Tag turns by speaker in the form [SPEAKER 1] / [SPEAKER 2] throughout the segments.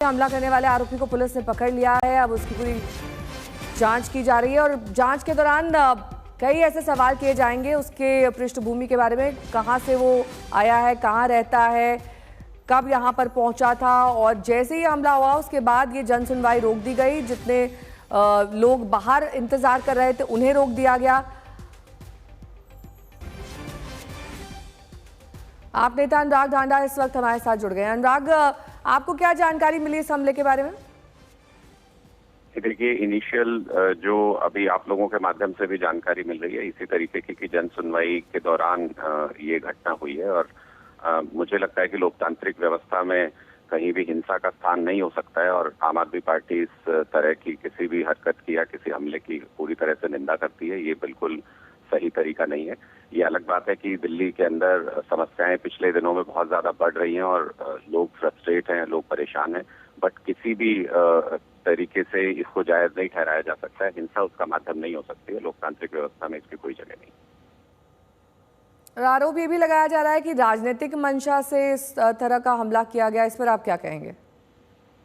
[SPEAKER 1] हमला करने वाले आरोपी को पुलिस ने पकड़ लिया है। अब उसकी पूरी जांच की जा रही है और जांच के दौरान कई ऐसे सवाल किए जाएंगे उसके पृष्ठभूमि के बारे में, कहां से वो आया है, कहां रहता है, कब यहां पर पहुंचा था। और जैसे ही हमला हुआ उसके बाद ये जन सुनवाई रोक दी गई। जितने लोग बाहर इंतजार कर रहे थे उन्हें रोक दिया गया। आप नेता अनुराग ढांडा इस वक्त हमारे साथ जुड़ गए हैं। अनुराग, आपको क्या जानकारी मिली इस हमले के बारे में?
[SPEAKER 2] देखिए, इनिशियल जो अभी आप लोगों के माध्यम से भी जानकारी मिल रही है, इसी तरीके की जन सुनवाई के दौरान ये घटना हुई है। और मुझे लगता है कि लोकतांत्रिक व्यवस्था में कहीं भी हिंसा का स्थान नहीं हो सकता है। और आम आदमी पार्टी इस तरह की किसी भी हरकत की या किसी हमले की पूरी तरह से निंदा करती है। ये बिल्कुल सही तरीका नहीं है। ये अलग बात है कि दिल्ली के अंदर समस्याएं पिछले दिनों में बहुत ज्यादा बढ़ रही हैं और लोग फ्रस्ट्रेट हैं, लोग परेशान हैं। बट किसी भी तरीके से इसको जायज नहीं ठहराया जा सकता है। हिंसा उसका माध्यम नहीं हो सकती है। लोकतांत्रिक व्यवस्था में इसकी कोई जगह नहीं।
[SPEAKER 1] आरोप ये भी लगाया जा रहा है कि राजनीतिक मंशा से इस तरह का हमला किया गया। इस पर आप क्या कहेंगे?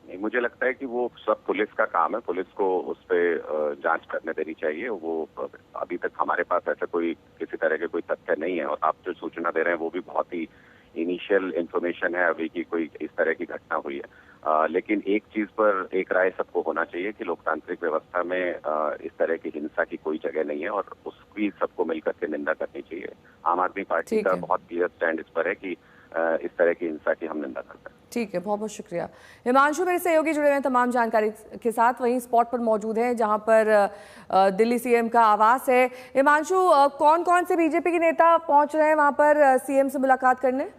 [SPEAKER 2] नहीं, मुझे लगता है कि वो सब पुलिस का काम है। पुलिस को उस पर जांच करने देनी चाहिए। वो अभी तक हमारे पास ऐसा कोई किसी तरह के कोई तथ्य नहीं है। और आप जो सूचना दे रहे हैं वो भी बहुत ही इनिशियल इंफॉर्मेशन है अभी की कोई इस तरह की घटना हुई है। लेकिन एक चीज पर एक राय सबको होना चाहिए कि लोकतांत्रिक व्यवस्था में इस तरह की हिंसा की कोई जगह नहीं है और उसकी सबको मिलकर के निंदा करनी चाहिए। आम आदमी पार्टी का बहुत क्लियर स्टैंड इस पर है कि इस तरह की हिंसा की हम निंदा करते हैं।
[SPEAKER 1] ठीक है, बहुत बहुत शुक्रिया। हिमांशु मेरे सहयोगी जुड़े हुए हैं तमाम जानकारी के साथ, वहीं स्पॉट पर मौजूद हैं जहां पर दिल्ली सीएम का आवास है। हिमांशु, कौन कौन से बीजेपी के नेता पहुंच रहे हैं वहां पर सीएम से मुलाकात करने?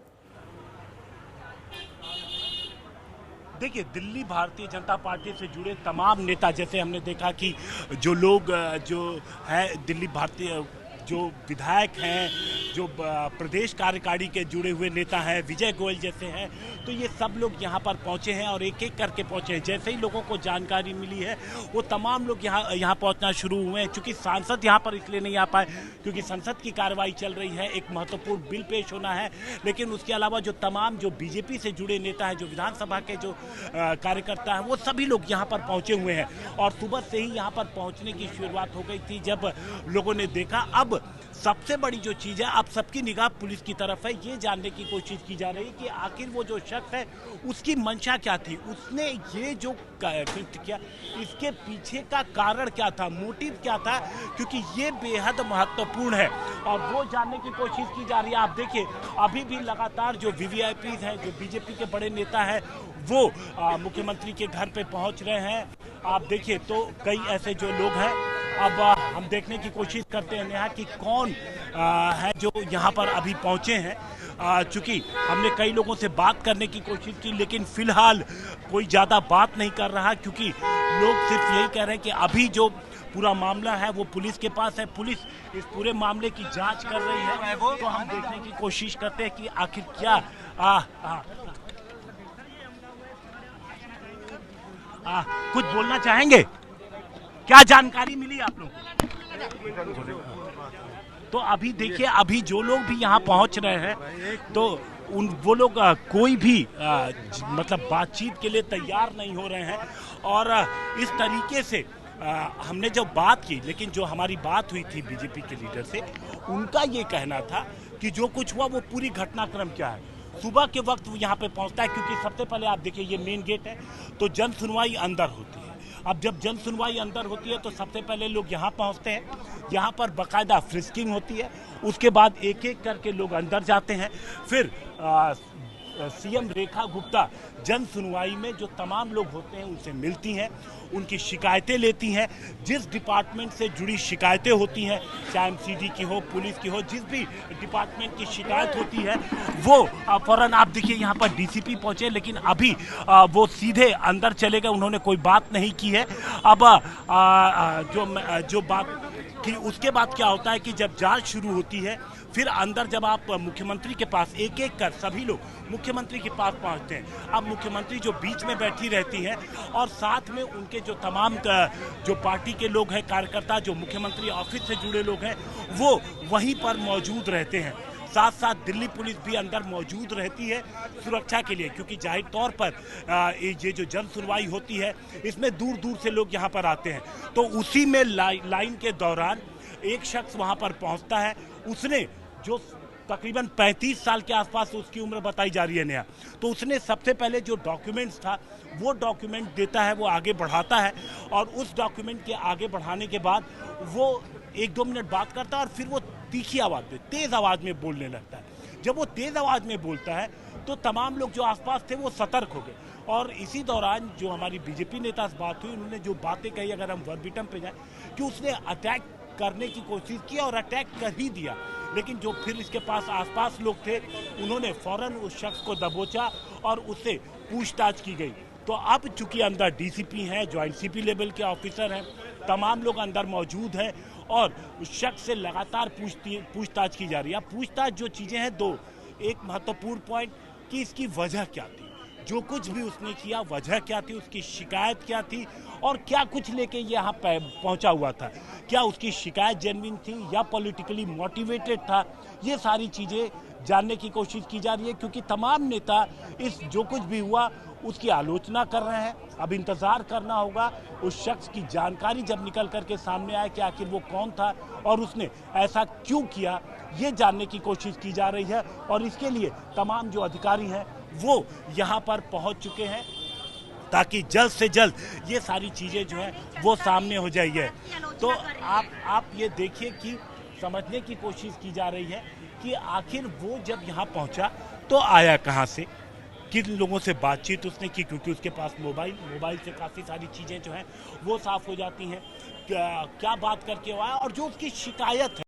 [SPEAKER 3] देखिए, दिल्ली भारतीय जनता पार्टी से जुड़े तमाम नेता, जैसे हमने देखा कि जो लोग जो है दिल्ली भारतीय जो विधायक हैं, जो प्रदेश कार्यकारिणी के जुड़े हुए नेता हैं, विजय गोयल जैसे हैं, तो ये सब लोग यहाँ पर पहुँचे हैं और एक एक करके पहुँचे हैं। जैसे ही लोगों को जानकारी मिली है वो तमाम लोग यहाँ पहुँचना शुरू हुए हैं। चूँकि सांसद यहाँ पर इसलिए नहीं आ पाए क्योंकि संसद की कार्रवाई चल रही है, एक महत्वपूर्ण बिल पेश होना है। लेकिन उसके अलावा जो तमाम जो बीजेपी से जुड़े नेता हैं, जो विधानसभा के जो कार्यकर्ता हैं, वो सभी लोग यहाँ पर पहुँचे हुए हैं। और सुबह से ही यहाँ पर पहुँचने की शुरुआत हो गई थी जब लोगों ने देखा। अब सबसे बड़ी जो चीज है, अब सबकी निगाह पुलिस की तरफ है। ये जानने की कोशिश की जा रही है कि आखिर वो जो शख्स है उसकी मंशा क्या थी, उसने ये जो कृत्य किया इसके पीछे का कारण क्या था, मोटिव क्या था, क्योंकि ये बेहद महत्वपूर्ण है और वो जानने की कोशिश की जा रही है। आप देखिए, अभी भी लगातार जो वीवीआईपी हैं, जो बीजेपी के बड़े नेता हैं, वो मुख्यमंत्री के घर पे पहुंच रहे हैं। आप देखिए तो कई ऐसे जो लोग हैं। अब हम देखने की कोशिश करते हैं नेहा कि कौन है जो यहाँ पर अभी पहुँचे हैं। चूँकि हमने कई लोगों से बात करने की कोशिश की लेकिन फिलहाल कोई ज़्यादा बात नहीं कर रहा, क्योंकि लोग सिर्फ यही कह रहे हैं कि अभी जो पूरा मामला है वो पुलिस के पास है, पुलिस इस पूरे मामले की जांच कर रही है। तो हम देखने की कोशिश करते हैं कि आखिर क्या कुछ बोलना चाहेंगे? क्या जानकारी मिली आप लोगों को? तो अभी देखिए, अभी जो लोग भी यहाँ पहुँच रहे हैं तो वो लोग कोई भी मतलब बातचीत के लिए तैयार नहीं हो रहे हैं। और इस तरीके से हमने जब बात की, लेकिन जो हमारी बात हुई थी बीजेपी के लीडर से, उनका ये कहना था कि जो कुछ हुआ वो पूरी घटनाक्रम क्या है, सुबह के वक्त वो यहाँ पे पहुँचता है। क्योंकि सबसे पहले आप देखिए, ये मेन गेट है तो जन सुनवाई अंदर होती है। अब जब जन सुनवाई अंदर होती है तो सबसे पहले लोग यहाँ पहुँचते हैं, यहाँ पर बाकायदा फ्रिस्किंग होती है, उसके बाद एक एक करके लोग अंदर जाते हैं। फिर सीएम रेखा गुप्ता जन सुनवाई में जो तमाम लोग होते हैं उनसे मिलती हैं, उनकी शिकायतें लेती हैं। जिस डिपार्टमेंट से जुड़ी शिकायतें होती हैं, चाहे एमसीडी की हो, पुलिस की हो, जिस भी डिपार्टमेंट की शिकायत होती है वो फौरन, आप देखिए यहाँ पर डीसीपी पहुँचे लेकिन अभी वो सीधे अंदर चले गए, उन्होंने कोई बात नहीं की है। अब जो बात कि उसके बाद क्या होता है कि जब जांच शुरू होती है, फिर अंदर जब आप मुख्यमंत्री के पास एक एक कर सभी लोग मुख्यमंत्री के पास पहुंचते हैं। अब मुख्यमंत्री जो बीच में बैठी रहती हैं और साथ में उनके जो तमाम जो पार्टी के लोग हैं, कार्यकर्ता, जो मुख्यमंत्री ऑफिस से जुड़े लोग हैं, वो वहीं पर मौजूद रहते हैं। साथ साथ दिल्ली पुलिस भी अंदर मौजूद रहती है सुरक्षा के लिए, क्योंकि जाहिर तौर पर ये जो जन सुनवाई होती है इसमें दूर दूर से लोग यहाँ पर आते हैं। तो उसी में लाइन के दौरान एक शख्स वहाँ पर पहुँचता है। उसने जो तकरीबन 35 साल के आसपास उसकी उम्र बताई जा रही है नया, तो उसने सबसे पहले जो डॉक्यूमेंट्स था वो डॉक्यूमेंट देता है, वो आगे बढ़ाता है और उस डॉक्यूमेंट के आगे बढ़ाने के बाद वो 1-2 मिनट बात करता है और फिर वो तीखी आवाज़ में, तेज़ आवाज़ में बोलने लगता है। जब वो तेज़ आवाज़ में बोलता है तो तमाम लोग जो आसपास थे वो सतर्क हो गए और इसी दौरान जो हमारी बीजेपी नेता से बात हुई, उन्होंने जो बातें कही, अगर हम वर्बिटम पे जाएं, कि उसने अटैक करने की कोशिश की और अटैक कर ही दिया, लेकिन जो फिर इसके पास आसपास लोग थे उन्होंने फौरन उस शख्स को दबोचा और उससे पूछताछ की गई। तो अब चूंकि अंदर डीसीपी हैं, ज्वाइंट सीपी लेवल के ऑफिसर हैं, तमाम लोग अंदर मौजूद हैं और उस शख्स से लगातार पूछताछ की जा रही है। पूछताछ जो चीज़ें हैं दो, एक महत्वपूर्ण पॉइंट कि इसकी वजह क्या थी, जो कुछ भी उसने किया वजह क्या थी, उसकी शिकायत क्या थी और क्या कुछ लेके यहाँ पहुँचा हुआ था, क्या उसकी शिकायत जेन्युइन थी या पॉलिटिकली मोटिवेटेड था, ये सारी चीज़ें जानने की कोशिश की जा रही है, क्योंकि तमाम नेता इस जो कुछ भी हुआ उसकी आलोचना कर रहे हैं। अब इंतज़ार करना होगा उस शख्स की जानकारी जब निकल करके सामने आए कि आखिर वो कौन था और उसने ऐसा क्यों किया, ये जानने की कोशिश की जा रही है और इसके लिए तमाम जो अधिकारी हैं वो यहाँ पर पहुँच चुके हैं ताकि जल्द से जल्द ये सारी चीज़ें जो हैं वो सामने हो जाइए। तो आप ये देखिए कि समझने की कोशिश की जा रही है कि आखिर वो जब यहाँ पहुँचा तो आया कहाँ से, किन लोगों से बातचीत उसने की, क्योंकि उसके पास मोबाइल से काफ़ी सारी चीज़ें जो हैं वो साफ़ हो जाती हैं, क्या बात करके आया और जो उसकी शिकायत है